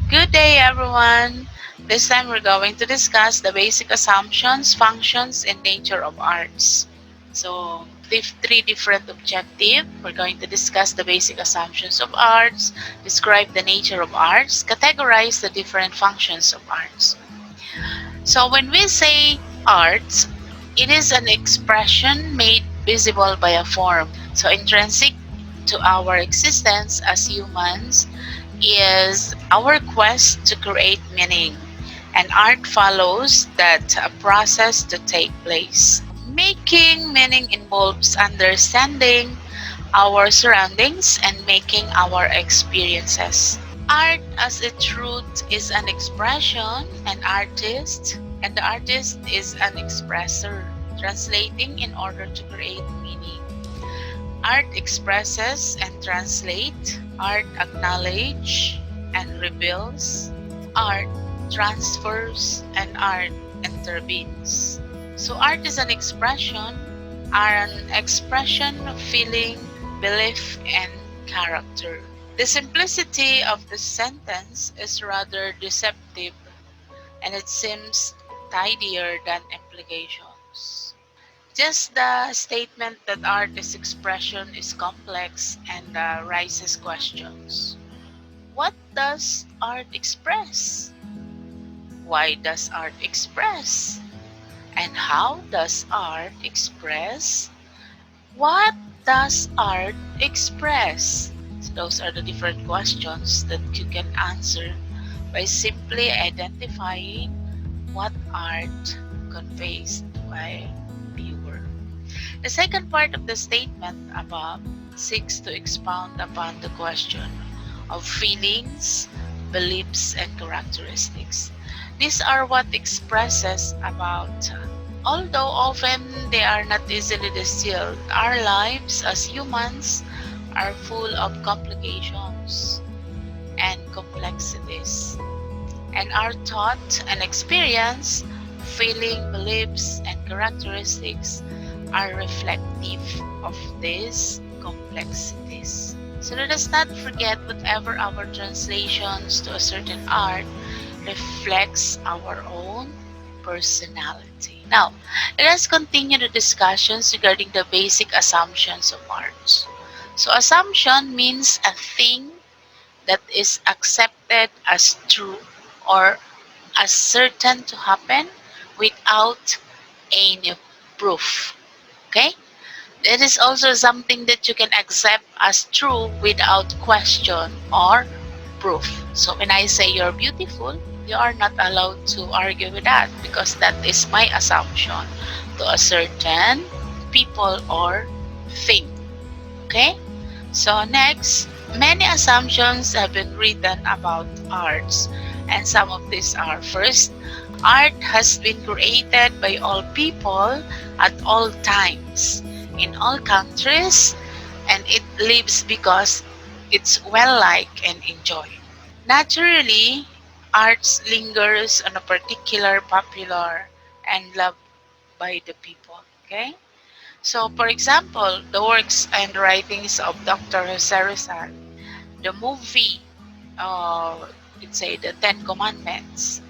Good day, everyone. This time we're going to discuss the basic assumptions, functions, and nature of arts. So, three different objectives. We're going to discuss the basic assumptions of arts, describe the nature of arts, categorize the different functions of arts. So, when we say arts, it is an expression made visible by a form. So, intrinsic to our existence as humans is our quest to create meaning, and art follows that process to take place. Making meaning involves understanding our surroundings and making our experiences. Art as a truth is an expression, an artist, and the artist is an expressor, translating in order to create meaning. Art expresses and translates. Art acknowledges and reveals. Art transfers and art intervenes. So art is an expression of feeling, belief, and character. The simplicity of the sentence is rather deceptive, and it seems tidier than implications. Just the statement that artist expression is complex and raises questions. What does art express? Why does art express? And how does art express? What does art express? So those are the different questions that you can answer by simply identifying what art conveys to a viewer. The second part of the statement above seeks to expound upon the question of feelings, beliefs, and characteristics. These are what expresses about. Although often they are not easily distilled, our lives as humans are full of complications and complexities. And our thought and experience, feeling, beliefs, and characteristics are reflective of these complexities. So let us not forget whatever our translations to a certain art reflects our own personality. Now, let us continue the discussions regarding the basic assumptions of arts. So assumption means a thing that is accepted as true or as certain to happen without any proof. Okay? It is also something that you can accept as true without question or proof. So when I say you're beautiful, you are not allowed to argue with that because that is my assumption to a certain people or thing. Okay? So next, many assumptions have been written about arts, and some of these are: first, art has been created by all people at all times, in all countries, and it lives because it's well liked and enjoyed. Naturally, arts lingers on a particular popular and loved by the people. Okay? So, for example, the works and writings of Dr. Jose Rizal, the movie, let's say the Ten Commandments.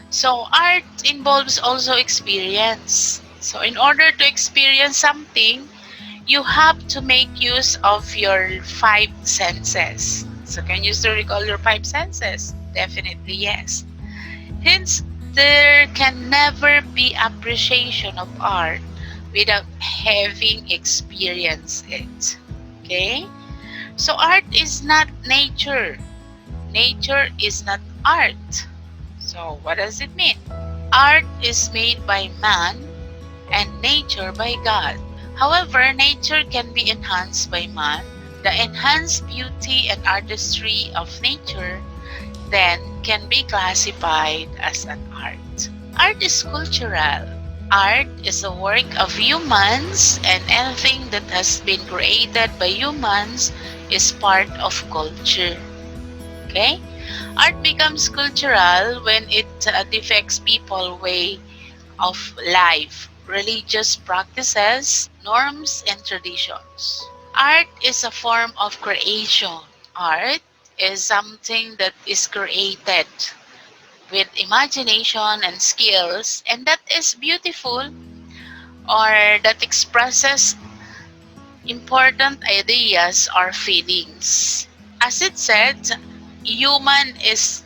So, art involves also experience. So, in order to experience something, you have to make use of your five senses. So, can you still recall your five senses? Definitely yes. Hence, there can never be appreciation of art without having experienced it. Okay? So art is not nature. Nature is not art. So what does it mean? Art is made by man and nature by God. However, nature can be enhanced by man. The enhanced beauty and artistry of nature then can be classified as an art. Art is cultural. Art is a work of humans, and anything that has been created by humans is part of culture. Okay? Art becomes cultural when it depicts people's way of life, religious practices, norms, and traditions. Art is a form of creation. Art is something that is created with imagination and skills, and that is beautiful, or that expresses important ideas or feelings. As it said, human is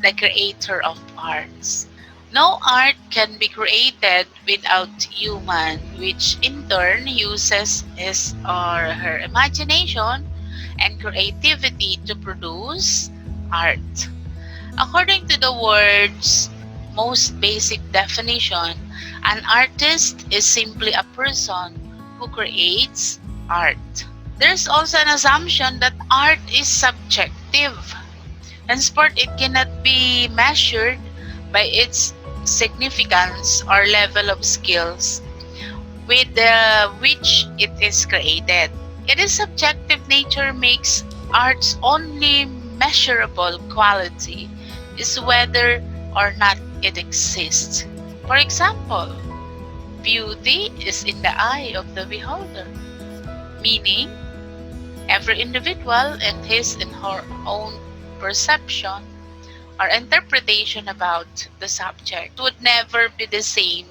the creator of arts. No art can be created without human, which in turn uses his or her imagination and creativity to produce art. According to the word's most basic definition, an artist is simply a person who creates art. There's also an assumption that art is subjective. Henceforth, it cannot be measured by its significance or level of skills with which it is created. It is subjective nature makes art's only measurable quality is whether or not it exists. For example, beauty is in the eye of the beholder, meaning every individual and his and her own perception or interpretation about the subject would never be the same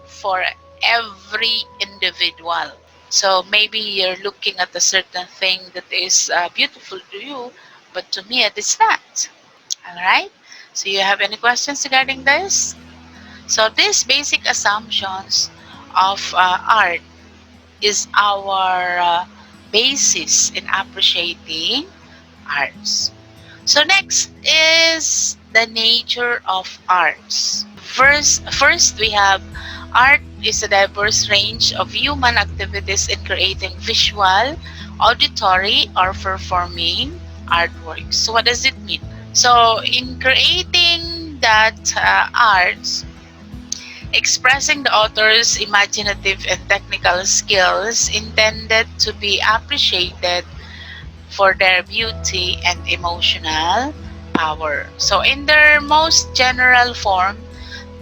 for every individual. So maybe you're looking at a certain thing that is beautiful to you, but to me it is not. All right? So you have any questions regarding this? So these basic assumptions of art is our basis in appreciating arts. So next is the nature of arts. First we have art is a diverse range of human activities in creating visual, auditory, or performing artworks. So what does it mean? So in creating that arts, expressing the author's imaginative and technical skills intended to be appreciated for their beauty and emotional power. So, in their most general form,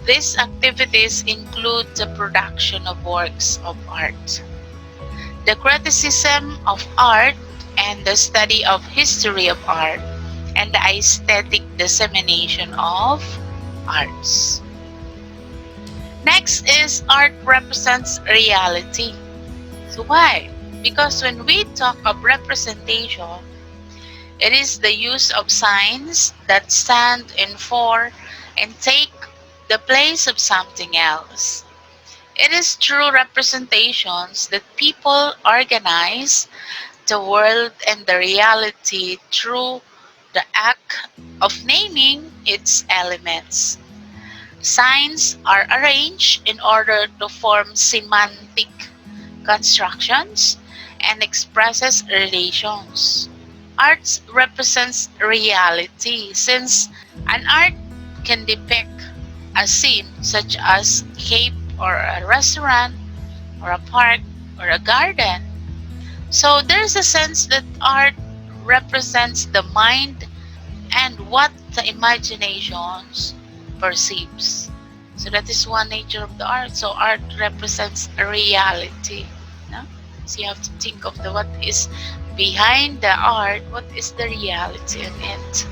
these activities include the production of works of art, the criticism of art, and the study of history of art, and the aesthetic dissemination of arts. Next is art represents reality. So why? Because when we talk of representation, it is the use of signs that stand in for and take the place of something else. It is through representations that people organize the world and the reality through the act of naming its elements. Signs are arranged in order to form semantic constructions and expresses relations. Art represents reality since an art can depict a scene such as cape or a restaurant or a park or a garden. So there's a sense that art represents the mind and what the imaginations perceives. So that is one nature of the art. So art represents a reality. No? So you have to think of the what is behind the art, what is the reality in it.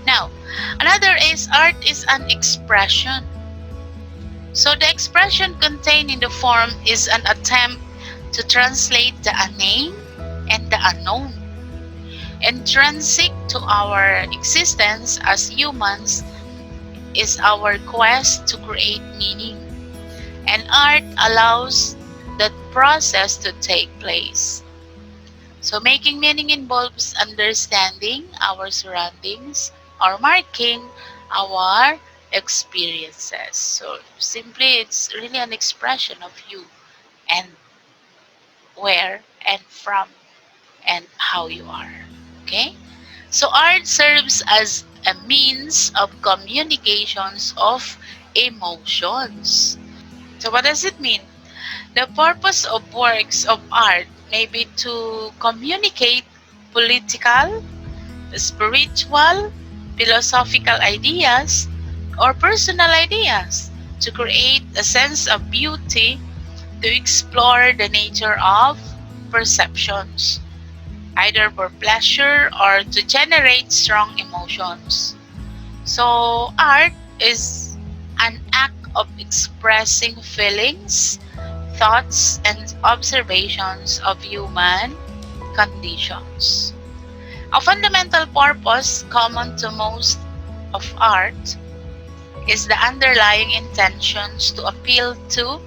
Now, another is art is an expression. So the expression contained in the form is an attempt to translate the unnamed and the unknown. Intrinsic to our existence as humans is our quest to create meaning, and art allows that process to take place. So making meaning involves understanding our surroundings or marking our experiences. So simply it's really an expression of you and where and from and how you are. Okay? So art serves as a means of communications of emotions. So what does it mean? The purpose of works of art may be to communicate political, spiritual, philosophical ideas, or personal ideas, to create a sense of beauty, to explore the nature of perceptions, either for pleasure or to generate strong emotions. So, art is an act of expressing feelings, thoughts, and observations of human conditions. A fundamental purpose common to most of art is the underlying intentions to appeal to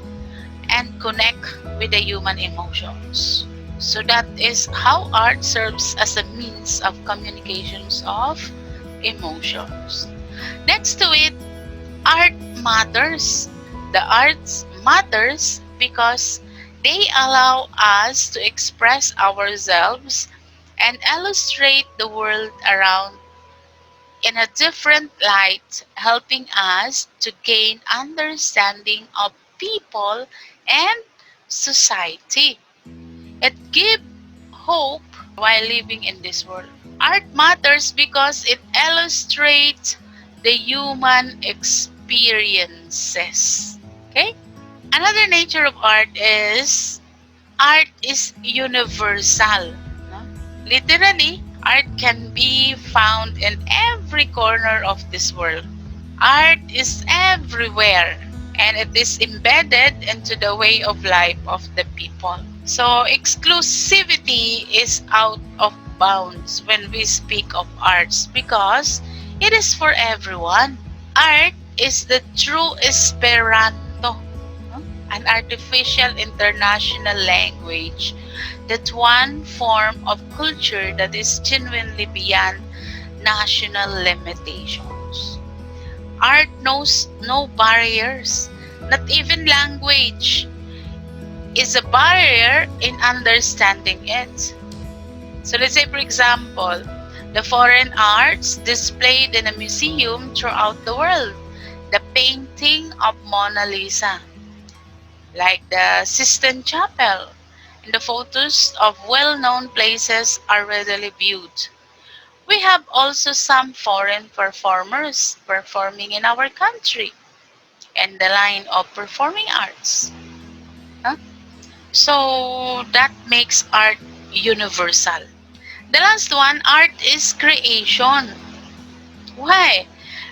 and connect with the human emotions. So that is how art serves as a means of communications of emotions. Next to it, art matters. The arts matters because they allow us to express ourselves and illustrate the world around in a different light, helping us to gain understanding of people and society. It gives hope while living in this world. Art matters because it illustrates the human experiences. Okay? Another nature of art is universal. No? Literally, art can be found in every corner of this world. Art is everywhere and it is embedded into the way of life of the people. So exclusivity is out of bounds when we speak of arts because it is for everyone. Art is the true Esperanto, no? An artificial international language, that one form of culture that is genuinely beyond national limitations. Art knows no barriers, not even language is a barrier in understanding it. So let's say, for example, the foreign arts displayed in a museum throughout the world, the painting of Mona Lisa, like the Sistine Chapel, and the photos of well-known places are readily viewed. We have also some foreign performers performing in our country and the line of performing arts. Huh? So that makes art universal. The last one, art is creation. Why?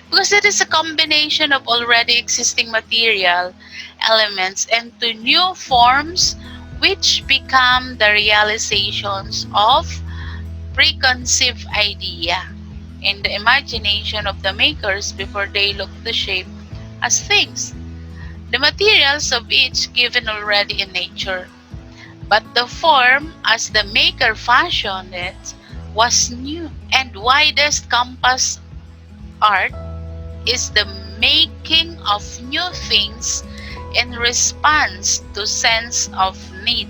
Because it is a combination of already existing material elements into new forms which become the realizations of preconceived idea in the imagination of the makers before they look the shape as things. The materials of each given already in nature, but the form as the maker fashioned it was new. And widest compass art is the making of new things in response to sense of need.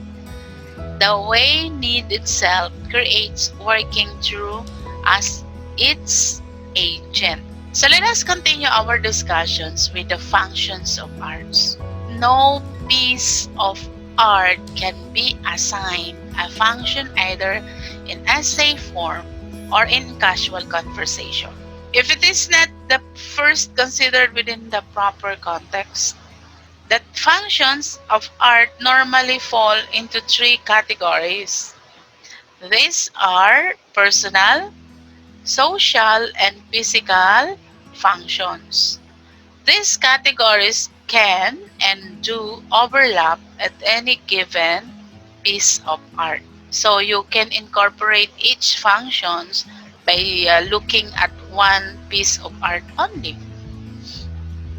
The way need itself creates working through as its agent. So let us continue our discussions with the functions of arts. No piece of art can be assigned a function either in essay form or in casual conversation. If it is not the first considered within the proper context, the functions of art normally fall into three categories. These are personal, social, and physical functions. These categories can and do overlap at any given piece of art. So you can incorporate each functions by looking at one piece of art only.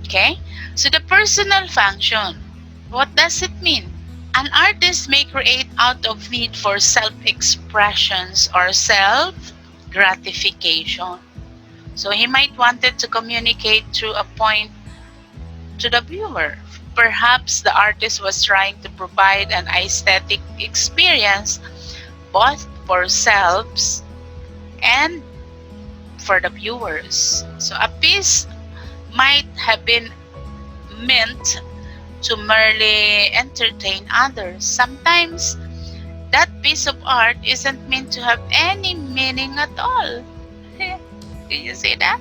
Okay? So the personal function, what does it mean? An artist may create out of need for self-expressions or self-gratification. So he might wanted to communicate through a point to the viewer. Perhaps the artist was trying to provide an aesthetic experience both for selves and for the viewers. So a piece might have been meant to merely entertain others. Sometimes that piece of art isn't meant to have any meaning at all. Did you see that?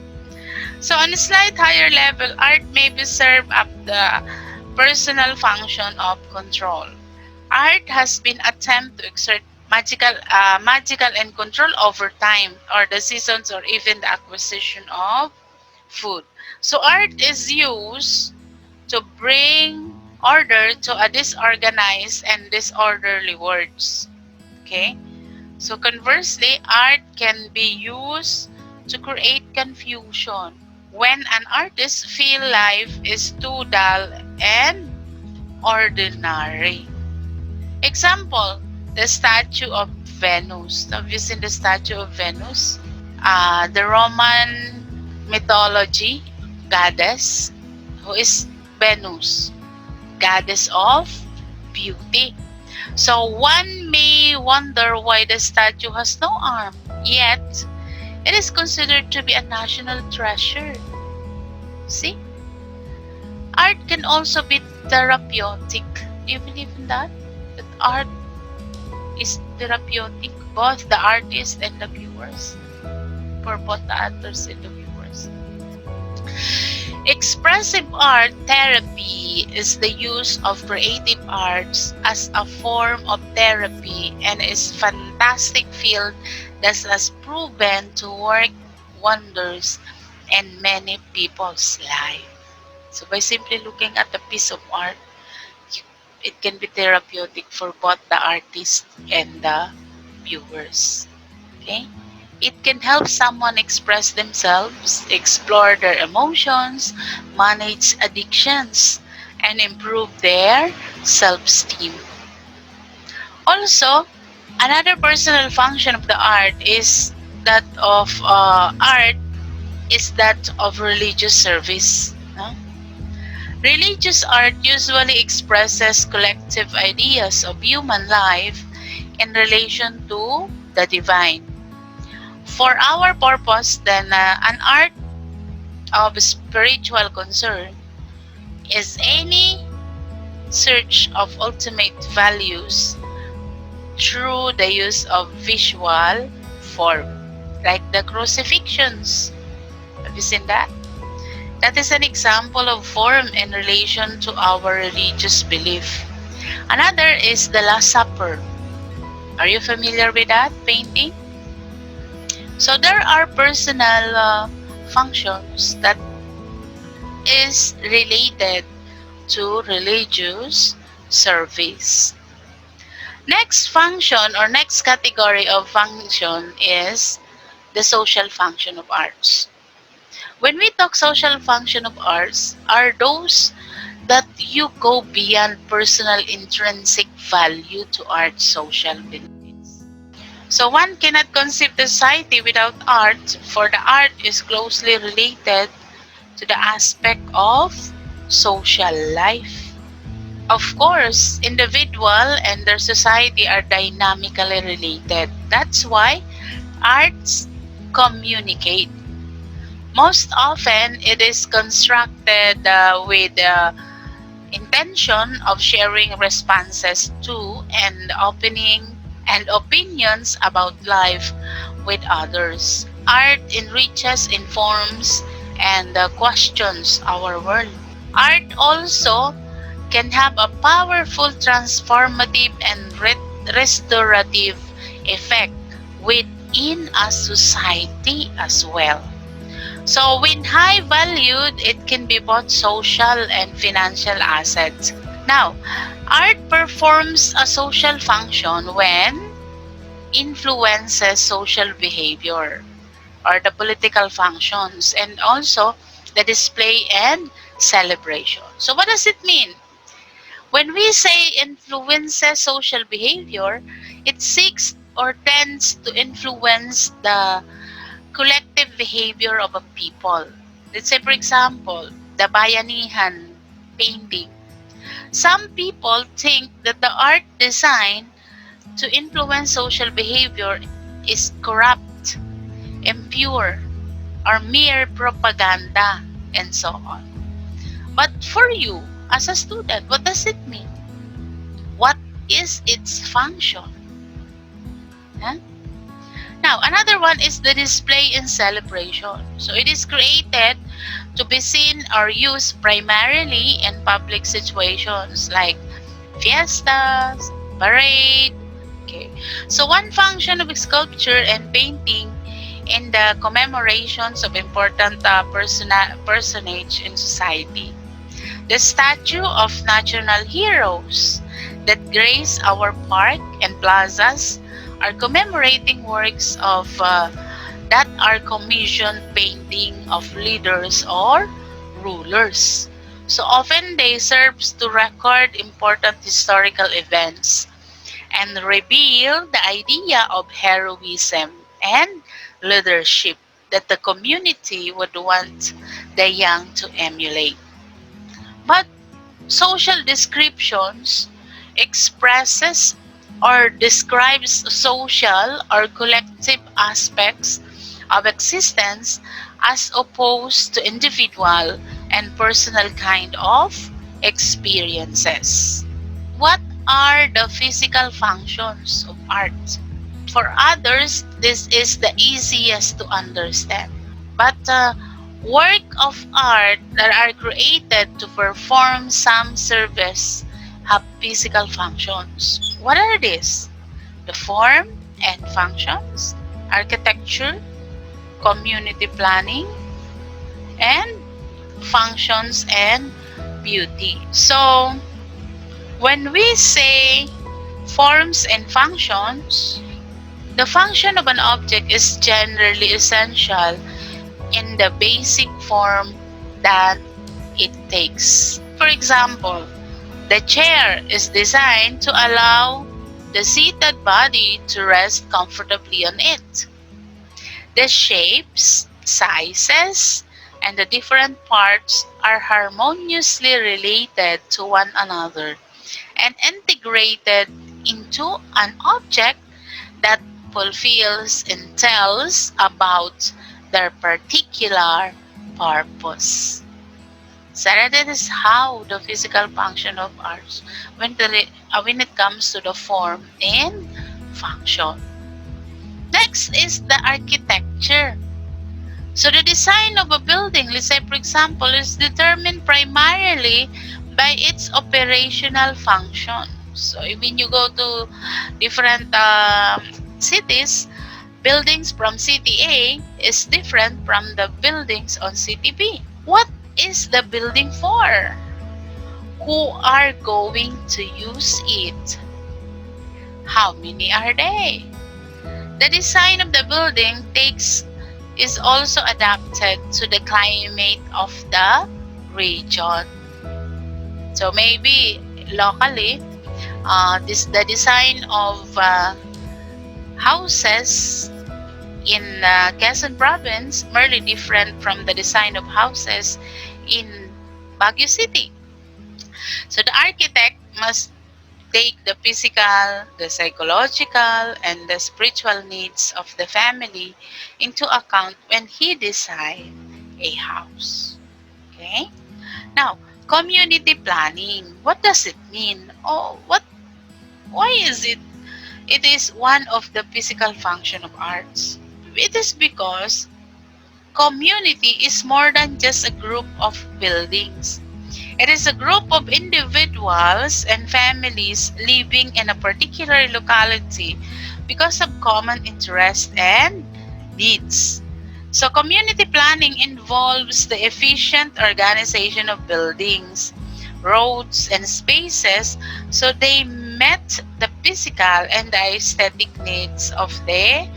So on a slight higher level, art may be served up the personal function of control. Art has been attempted to exert magical and control over time or the seasons or even the acquisition of food. So art is used to bring order to a disorganized and disorderly words. Okay? So conversely, art can be used to create confusion when an artist feel life is too dull and ordinary. Example, the statue of Venus. Have you seen the statue of Venus? The Roman mythology goddess who is Venus, goddess of beauty. So one may wonder why the statue has no arm, yet it is considered to be a national treasure. See? Art can also be therapeutic. Do you believe in that? That art is therapeutic, both the artist and the viewers, for both the actors and the viewers. Expressive art therapy is the use of creative arts as a form of therapy and is fantastic field that has proven to work wonders in many people's life. So by simply looking at a piece of art, it can be therapeutic for both the artist and the viewers. Okay? It can help someone express themselves, explore their emotions, manage addictions, and improve their self-esteem. Also, another personal function of the art is that of art is that of religious service. No? Religious art usually expresses collective ideas of human life in relation to the divine. For our purpose, then, an art of spiritual concern is any search of ultimate values through the use of visual form, like the crucifixions. Have you seen that? That is an example of form in relation to our religious belief. Another is the Last Supper. Are you familiar with that painting? So there are personal functions that is related to religious service. Next function or next category of function is the social function of arts. When we talk social function of arts, are those that you go beyond personal intrinsic value to art social benefits. So one cannot conceive the society without art, for the art is closely related to the aspect of social life. Of course, individual and their society are dynamically related. That's why arts communicate. Most often, it is constructed with the intention of sharing responses to and opening and opinions about life with others. Art enriches, informs, and questions our world. Art also can have a powerful transformative and restorative effect within a society as well. So when high valued, it can be both social and financial assets. Now, art performs a social function when influences social behavior or the political functions and also the display and celebration. So what does it mean? When we say influences social behavior, it seeks or tends to influence the collective behavior of a people. Let's say, for example, the Bayanihan painting. Some people think that the art designed to influence social behavior is corrupt, impure, or mere propaganda, and so on. But for you, as a student, what does it mean? What is its function? Huh? Now, another one is the display and celebration. So it is created to be seen or used primarily in public situations like fiestas, parade, Okay. So one function of sculpture and painting in the commemorations of important personage in society. The statue of national heroes that grace our park and plazas are commemorating works of that are commissioned painting of leaders or rulers. So often they serves to record important historical events and reveal the idea of heroism and leadership that the community would want the young to emulate. But social descriptions expresses or describes social or collective aspects of existence as opposed to individual and personal kind of experiences. What are the physical functions of art? For others, this is the easiest to understand. But work of art that are created to perform some service have physical functions. What are these? The form and functions, architecture, community planning, and functions and beauty. So, when we say forms and functions, the function of an object is generally essential in the basic form that it takes. For example, the chair is designed to allow the seated body to rest comfortably on it. The shapes, sizes, and the different parts are harmoniously related to one another and integrated into an object that fulfills and tells about their particular purpose. So that is how the physical function of arts when it comes to the form and function. Next is the architecture. So the design of a building, let's say for example, is determined primarily by its operational function. So when you go to different cities, buildings from city A is different from the buildings on city B. What is the building for? Who are going to use it? How many are they? The design of the building takes is also adapted to the climate of the region. So maybe locally, the design of houses in Quezon province merely different from the design of houses in Baguio City. So the architect must take the physical, the psychological, and the spiritual needs of the family into account when he design a house. Okay? Now, community planning. What does it mean? Why is it? It is one of the physical function of arts. It is because community is more than just a group of buildings. It is a group of individuals and families living in a particular locality because of common interest and needs. So community planning involves the efficient organization of buildings, roads, and spaces so they met the physical and the aesthetic needs of the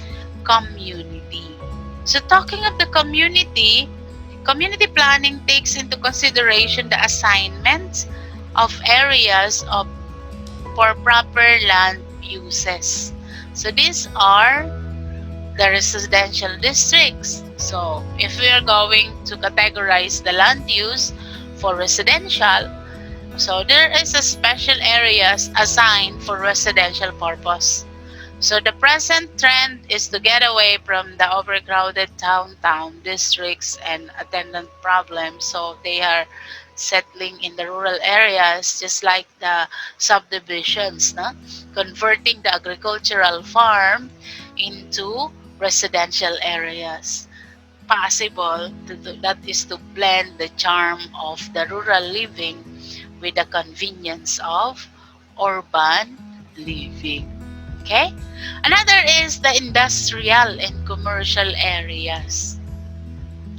community. So talking of the community, community planning takes into consideration the assignment of areas for proper land uses. So these are the residential districts. So if we are going to categorize the land use for residential, so there is a special areas assigned for residential purpose. So the present trend is to get away from the overcrowded downtown districts and attendant problems. So they are settling in the rural areas just like the subdivisions, no? Converting the agricultural farm into residential areas. Possible that is to blend the charm of the rural living with the convenience of urban living. Okay? Another is the industrial and commercial areas.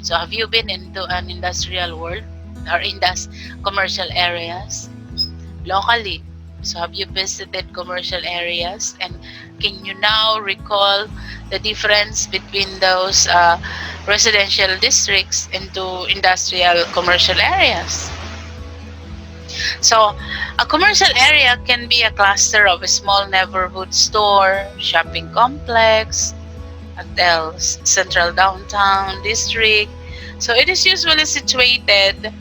So have you been into an industrial world or commercial areas locally? So have you visited commercial areas, and can you now recall the difference between those residential districts into industrial commercial areas? So, a commercial area can be a cluster of a small neighborhood store, shopping complex, hotels, central downtown district. So, it is usually situated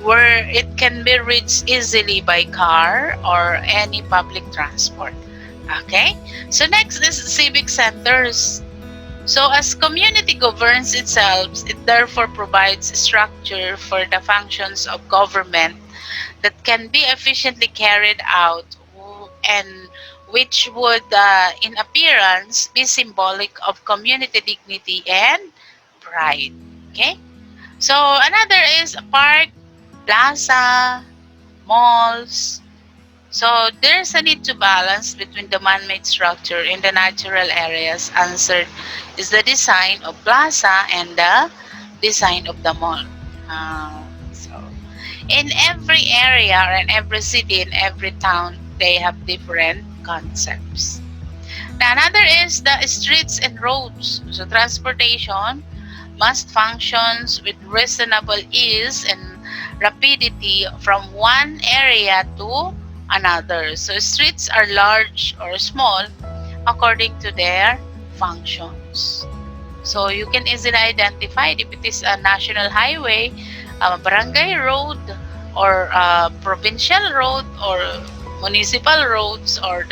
where it can be reached easily by car or any public transport. Okay? So, next is civic centers. So, as community governs itself, it therefore provides structure for the functions of government that can be efficiently carried out and which would, in appearance, be symbolic of community dignity and pride. Okay? So, another is a park, plaza, malls. So, there's a need to balance between the man-made structure and the natural areas. Answered is the design of plaza and the design of the mall. So, in every area or in every city, in every town, they have different concepts. Now, another is the streets and roads. So, transportation must function with reasonable ease and rapidity from one area to another. So, streets are large or small according to their functions. So you can easily identify if it is a national highway, a barangay road, or a provincial road, or municipal roads, or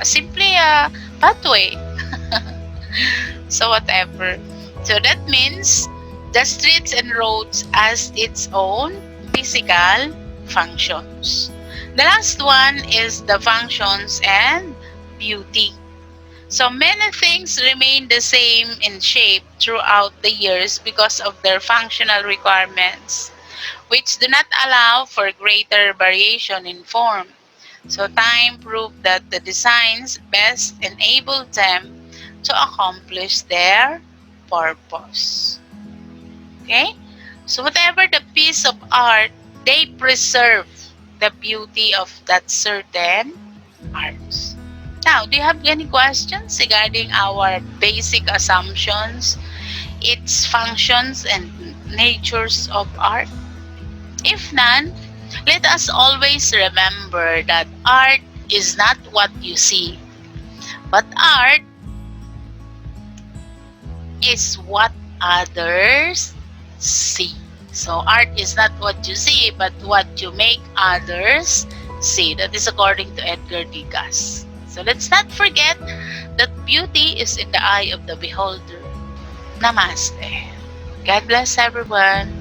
simply a pathway. So whatever. So that means the streets and roads as its own physical functions. The last one is the functions and beauty. So many things remain the same in shape throughout the years because of their functional requirements, which do not allow for greater variation in form. So time proved that the designs best enabled them to accomplish their purpose. Okay? So whatever the piece of art, they preserve the beauty of that certain art. Now, do you have any questions regarding our basic assumptions, its functions, and natures of art? If none, let us always remember that art is not what you see, but art is what others see. So, art is not what you see, but what you make others see. That is according to Edgar Degas. So, let's not forget that beauty is in the eye of the beholder. Namaste. God bless everyone.